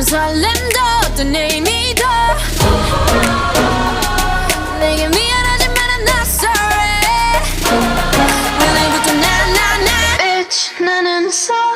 어떤 설렘도 어떤 의미도 내게 미안하지만 I'm not sorry 오늘부터 나 Bitch 나는 sorry